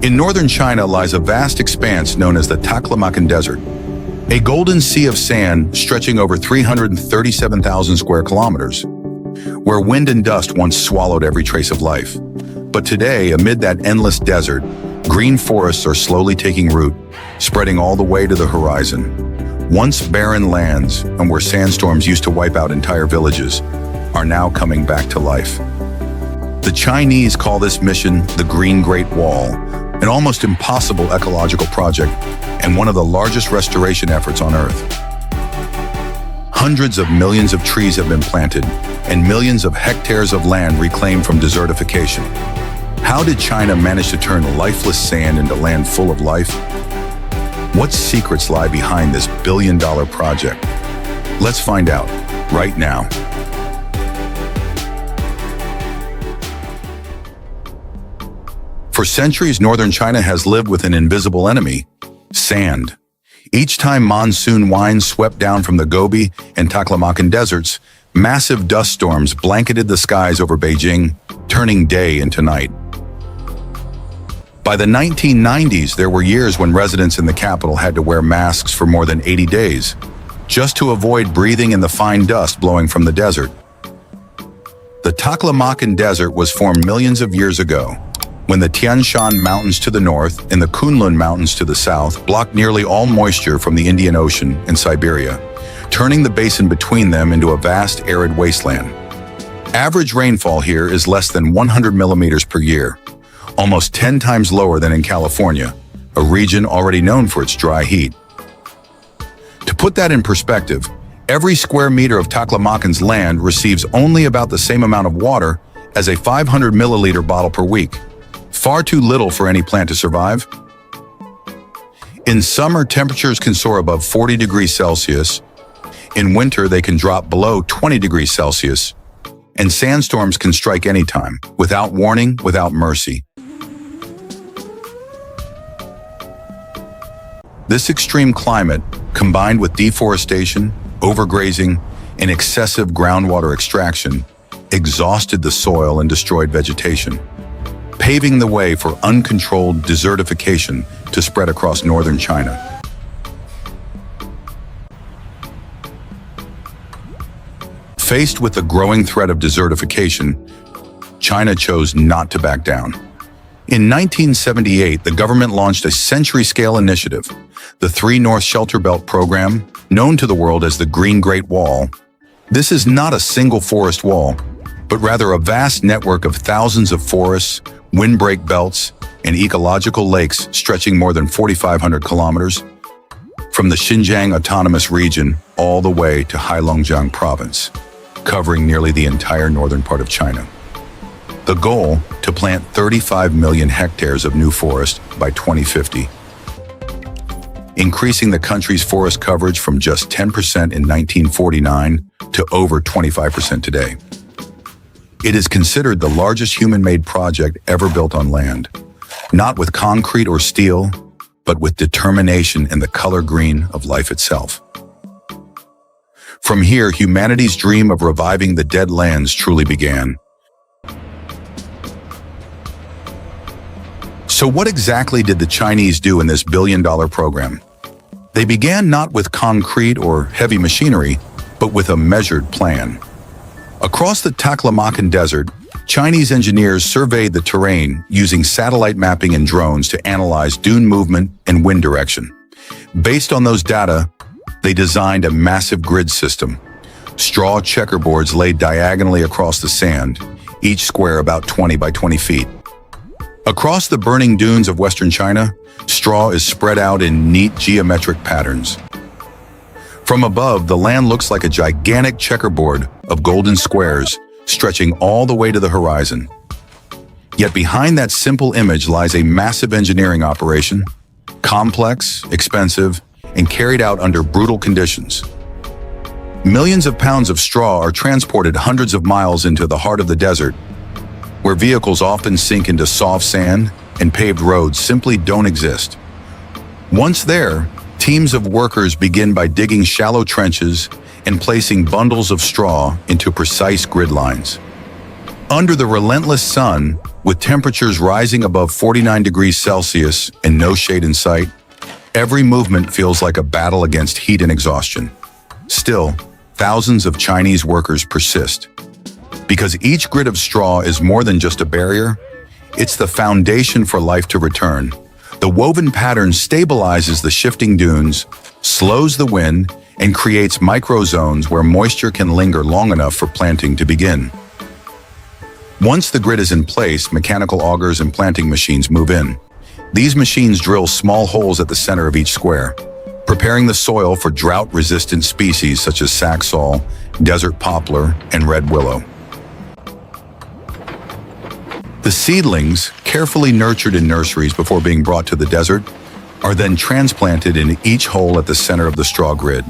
In northern China lies a vast expanse known as the Taklamakan Desert, a golden sea of sand stretching over 337,000 square kilometers, where wind and dust once swallowed every trace of life. But today, amid that endless desert, green forests are slowly taking root, spreading all the way to the horizon. Once barren lands, and where sandstorms used to wipe out entire villages, are now coming back to life. The Chinese call this mission the Green Great Wall, an almost impossible ecological project and one of the largest restoration efforts on Earth. Hundreds of millions of trees have been planted and millions of hectares of land reclaimed from desertification. How did China manage to turn lifeless sand into land full of life? What secrets lie behind this billion-dollar project? Let's find out right now. For centuries, northern China has lived with an invisible enemy: sand. Each time monsoon winds swept down from the Gobi and Taklamakan deserts, massive dust storms blanketed the skies over Beijing, turning day into night. By the 1990s, there were years when residents in the capital had to wear masks for more than 80 days, just to avoid breathing in the fine dust blowing from the desert. The Taklamakan Desert was formed millions of years ago, when the Tian Shan Mountains to the north and the Kunlun Mountains to the south blocked nearly all moisture from the Indian Ocean and Siberia, turning the basin between them into a vast arid wasteland. Average rainfall here is less than 100 millimeters per year, almost 10 times lower than in California, a region already known for its dry heat. To put that in perspective, every square meter of Taklamakan's land receives only about the same amount of water as a 500 milliliter bottle per week. Far too little for any plant to survive. In summer, temperatures can soar above 40 degrees Celsius. In winter, they can drop below 20 degrees Celsius. And sandstorms can strike anytime, without warning, without mercy. This extreme climate, combined with deforestation, overgrazing, and excessive groundwater extraction, exhausted the soil and destroyed vegetation, paving the way for uncontrolled desertification to spread across northern China. Faced with the growing threat of desertification, China chose not to back down. In 1978, the government launched a century-scale initiative, the 3 North Shelter Belt Program, known to the world as the Green Great Wall. This is not a single forest wall, but rather a vast network of thousands of forests, windbreak belts, and ecological lakes stretching more than 4,500 kilometers, from the Xinjiang Autonomous Region all the way to Heilongjiang Province, covering nearly the entire northern part of China. The goal, to plant 35 million hectares of new forest by 2050, increasing the country's forest coverage from just 10% in 1949 to over 25% today. It is considered the largest human-made project ever built on land, not with concrete or steel, but with determination and the color green of life itself. From here, humanity's dream of reviving the dead lands truly began. So what exactly did the Chinese do in this billion-dollar program? They began not with concrete or heavy machinery, but with a measured plan. Across the Taklamakan Desert, Chinese engineers surveyed the terrain using satellite mapping and drones to analyze dune movement and wind direction. Based on those data, they designed a massive grid system. Straw checkerboards laid diagonally across the sand, each square about 20 by 20 feet. Across the burning dunes of western China, straw is spread out in neat geometric patterns. From above, the land looks like a gigantic checkerboard of golden squares stretching all the way to the horizon. Yet behind that simple image lies a massive engineering operation, complex, expensive, and carried out under brutal conditions. Millions of pounds of straw are transported hundreds of miles into the heart of the desert, where vehicles often sink into soft sand and paved roads simply don't exist. Once there, teams of workers begin by digging shallow trenches and placing bundles of straw into precise grid lines. Under the relentless sun, With temperatures rising above 49 degrees Celsius and no shade in sight, every movement feels like a battle against heat and exhaustion. Still, thousands of Chinese workers persist. Because each grid of straw is more than just a barrier, it's the foundation for life to return. The woven pattern stabilizes the shifting dunes, slows the wind, and creates microzones where moisture can linger long enough for planting to begin. Once the grid is in place, mechanical augers and planting machines move in. These machines drill small holes at the center of each square, preparing the soil for drought-resistant species such as saxaul, desert poplar, and red willow. The seedlings, carefully nurtured in nurseries before being brought to the desert, are then transplanted in each hole at the center of the straw grid.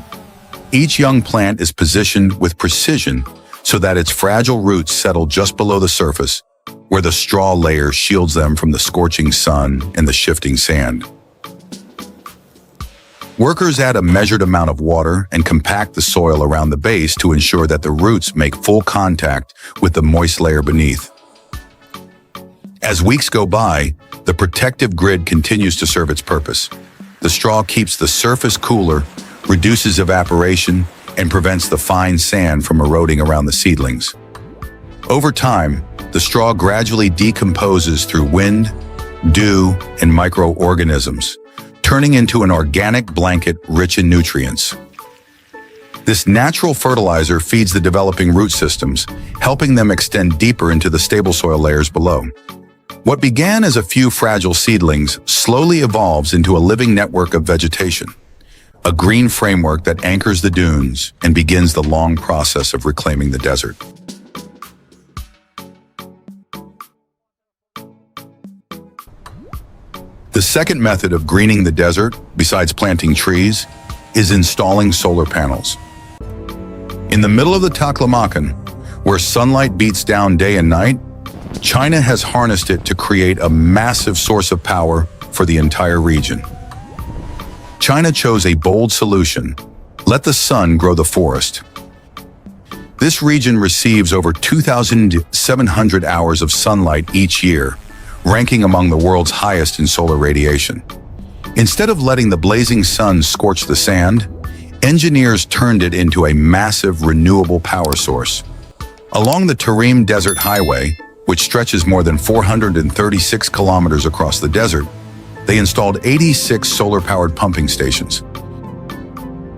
Each young plant is positioned with precision so that its fragile roots settle just below the surface, where the straw layer shields them from the scorching sun and the shifting sand. Workers add a measured amount of water and compact the soil around the base to ensure that the roots make full contact with the moist layer beneath. As weeks go by, the protective grid continues to serve its purpose. The straw keeps the surface cooler, reduces evaporation, and prevents the fine sand from eroding around the seedlings. Over time, the straw gradually decomposes through wind, dew, and microorganisms, turning into an organic blanket rich in nutrients. This natural fertilizer feeds the developing root systems, helping them extend deeper into the stable soil layers below. What began as a few fragile seedlings slowly evolves into a living network of vegetation, a green framework that anchors the dunes and begins the long process of reclaiming the desert. The second method of greening the desert, besides planting trees, is installing solar panels. In the middle of the Taklamakan, where sunlight beats down day and night, China has harnessed it to create a massive source of power for the entire region. China chose a bold solution: let the sun grow the forest. This region receives over 2,700 hours of sunlight each year, ranking among the world's highest in solar radiation. Instead of letting the blazing sun scorch the sand, engineers turned it into a massive renewable power source. Along the Tarim Desert Highway, which stretches more than 436 kilometers across the desert, they installed 86 solar-powered pumping stations.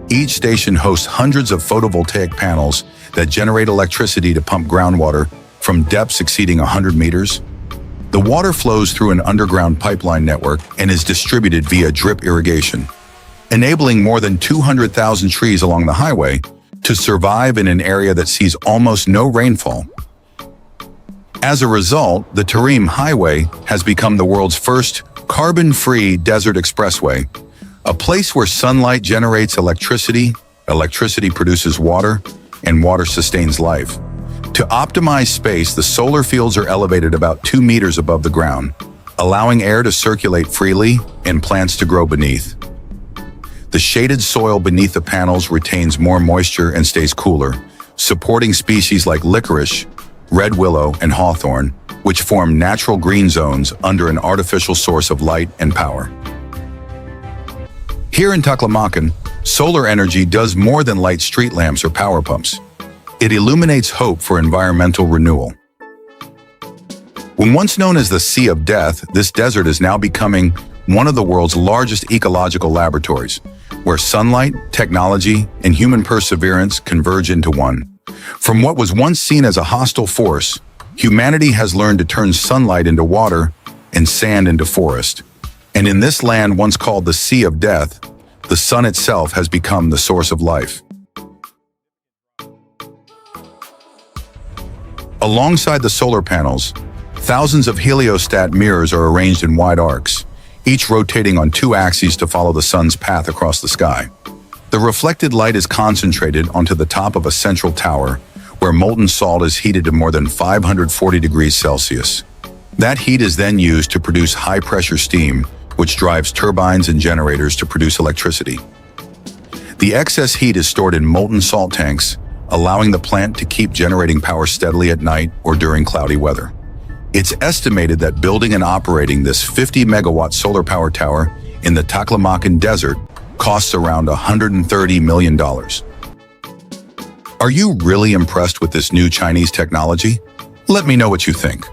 Each station hosts hundreds of photovoltaic panels that generate electricity to pump groundwater from depths exceeding 100 meters. The water flows through an underground pipeline network and is distributed via drip irrigation, enabling more than 200,000 trees along the highway to survive in an area that sees almost no rainfall. As a result, the Tarim Highway has become the world's first carbon-free desert expressway, a place where sunlight generates electricity, electricity produces water, and water sustains life. To optimize space, the solar fields are elevated about 2 meters above the ground, allowing air to circulate freely and plants to grow beneath. The shaded soil beneath the panels retains more moisture and stays cooler, supporting species like licorice, red willow, and hawthorn, which form natural green zones under an artificial source of light and power. Here in Taklamakan, solar energy does more than light street lamps or power pumps. It illuminates hope for environmental renewal. When once known as the Sea of Death, this desert is now becoming one of the world's largest ecological laboratories, where sunlight, technology, and human perseverance converge into one. From what was once seen as a hostile force, humanity has learned to turn sunlight into water and sand into forest. And in this land once called the Sea of Death, the sun itself has become the source of life. Alongside the solar panels, thousands of heliostat mirrors are arranged in wide arcs, each rotating on 2 axes to follow the sun's path across the sky. The reflected light is concentrated onto the top of a central tower, where molten salt is heated to more than 540 degrees Celsius. That heat is then used to produce high-pressure steam, which drives turbines and generators to produce electricity. The excess heat is stored in molten salt tanks, allowing the plant to keep generating power steadily at night or during cloudy weather. It's estimated that building and operating this 50-megawatt solar power tower in the Taklamakan Desert costs around $130 million. Are you really impressed with this new Chinese technology? Let me know what you think.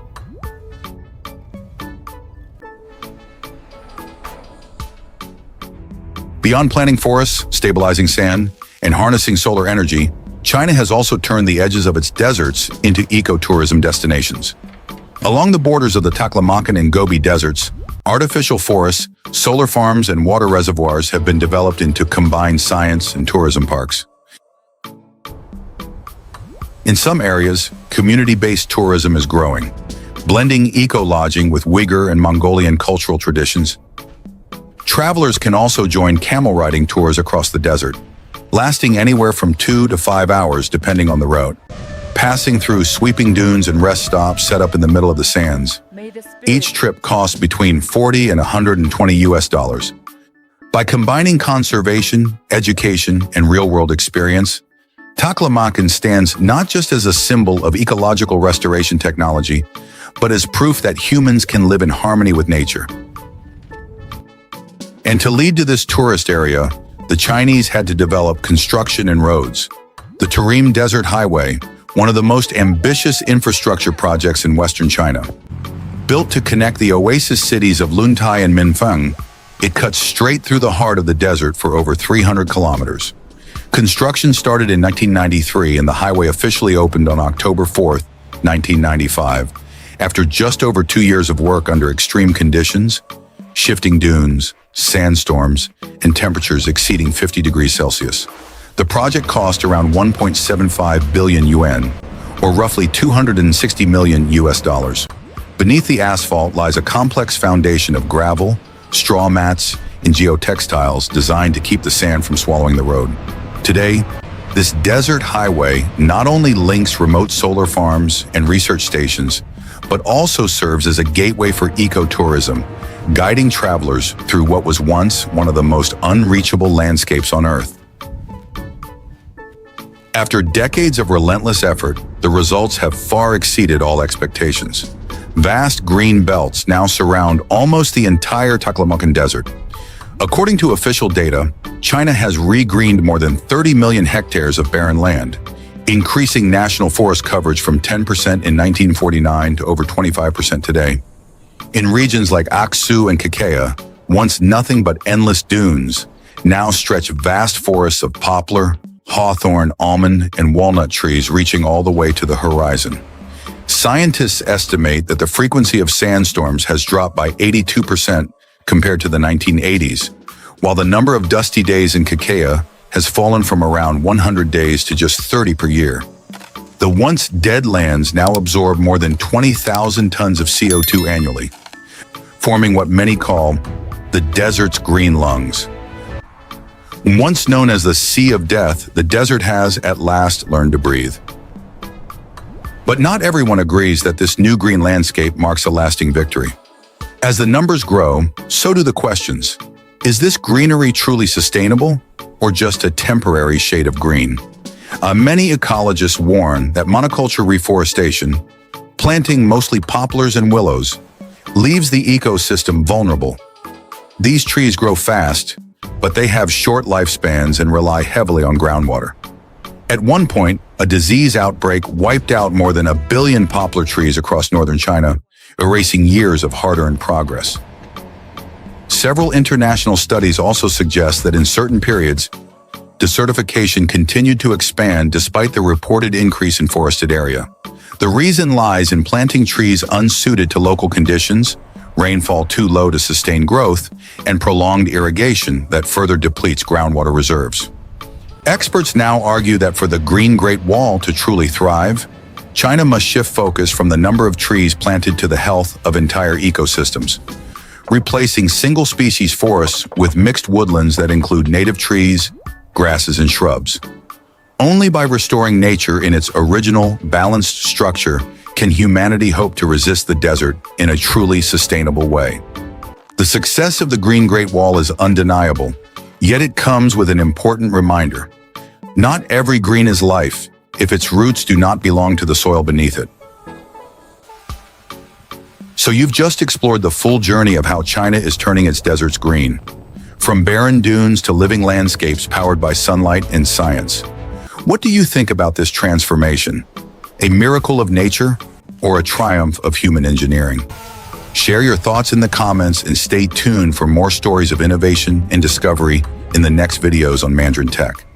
Beyond planting forests, stabilizing sand, and harnessing solar energy, China has also turned the edges of its deserts into ecotourism destinations. Along the borders of the Taklamakan and Gobi deserts, artificial forests, solar farms, and water reservoirs have been developed into combined science and tourism parks. In some areas, community-based tourism is growing, blending eco-lodging with Uyghur and Mongolian cultural traditions. Travelers can also join camel riding tours across the desert, lasting anywhere from 2 to 5 hours depending on the route, passing through sweeping dunes and rest stops set up in the middle of the sands. Each trip costs between $40 and $120 US. By combining conservation, education, and real-world experience, Taklamakan stands not just as a symbol of ecological restoration technology, but as proof that humans can live in harmony with nature. And to lead to this tourist area, the Chinese had to develop construction and roads. The Tarim Desert Highway, one of the most ambitious infrastructure projects in Western China. Built to connect the oasis cities of Luntai and Minfeng, it cuts straight through the heart of the desert for over 300 kilometers. Construction started in 1993 and the highway officially opened on October 4, 1995, after just over 2 years of work under extreme conditions, shifting dunes, sandstorms, and temperatures exceeding 50 degrees Celsius. The project cost around 1.75 billion yuan, or roughly $260 million US. Beneath the asphalt lies a complex foundation of gravel, straw mats, and geotextiles designed to keep the sand from swallowing the road. Today, this desert highway not only links remote solar farms and research stations, but also serves as a gateway for ecotourism, guiding travelers through what was once one of the most unreachable landscapes on Earth. After decades of relentless effort, the results have far exceeded all expectations. Vast green belts now surround almost the entire Taklamakan Desert. According to official data, China has regreened more than 30 million hectares of barren land, increasing national forest coverage from 10% in 1949 to over 25% today. In regions like Aksu and Kakea, once nothing but endless dunes, now stretch vast forests of poplar, hawthorn, almond, and walnut trees reaching all the way to the horizon. Scientists estimate that the frequency of sandstorms has dropped by 82% compared to the 1980s, while the number of dusty days in Kakea has fallen from around 100 days to just 30 per year. The once dead lands now absorb more than 20,000 tons of CO2 annually, forming what many call the desert's green lungs. Once known as the Sea of Death, the desert has at last learned to breathe. But not everyone agrees that this new green landscape marks a lasting victory. As the numbers grow, so do the questions. Is this greenery truly sustainable, or just a temporary shade of green? Many ecologists warn that monoculture reforestation, planting mostly poplars and willows, leaves the ecosystem vulnerable. These trees grow fast, but they have short lifespans and rely heavily on groundwater. At one point, a disease outbreak wiped out more than 1 billion poplar trees across northern China, erasing years of hard-earned progress. Several international studies also suggest that in certain periods, desertification continued to expand despite the reported increase in forested area. The reason lies in planting trees unsuited to local conditions, rainfall too low to sustain growth, and prolonged irrigation that further depletes groundwater reserves. Experts now argue that for the Green Great Wall to truly thrive, China must shift focus from the number of trees planted to the health of entire ecosystems, replacing single-species forests with mixed woodlands that include native trees, grasses, and shrubs. Only by restoring nature in its original, balanced structure can humanity hope to resist the desert in a truly sustainable way. The success of the Green Great Wall is undeniable, yet it comes with an important reminder. Not every green is life if its roots do not belong to the soil beneath it. So you've just explored the full journey of how China is turning its deserts green. From barren dunes to living landscapes powered by sunlight and science. What do you think about this transformation? A miracle of nature or a triumph of human engineering? Share your thoughts in the comments and stay tuned for more stories of innovation and discovery in the next videos on Mandarin Tech.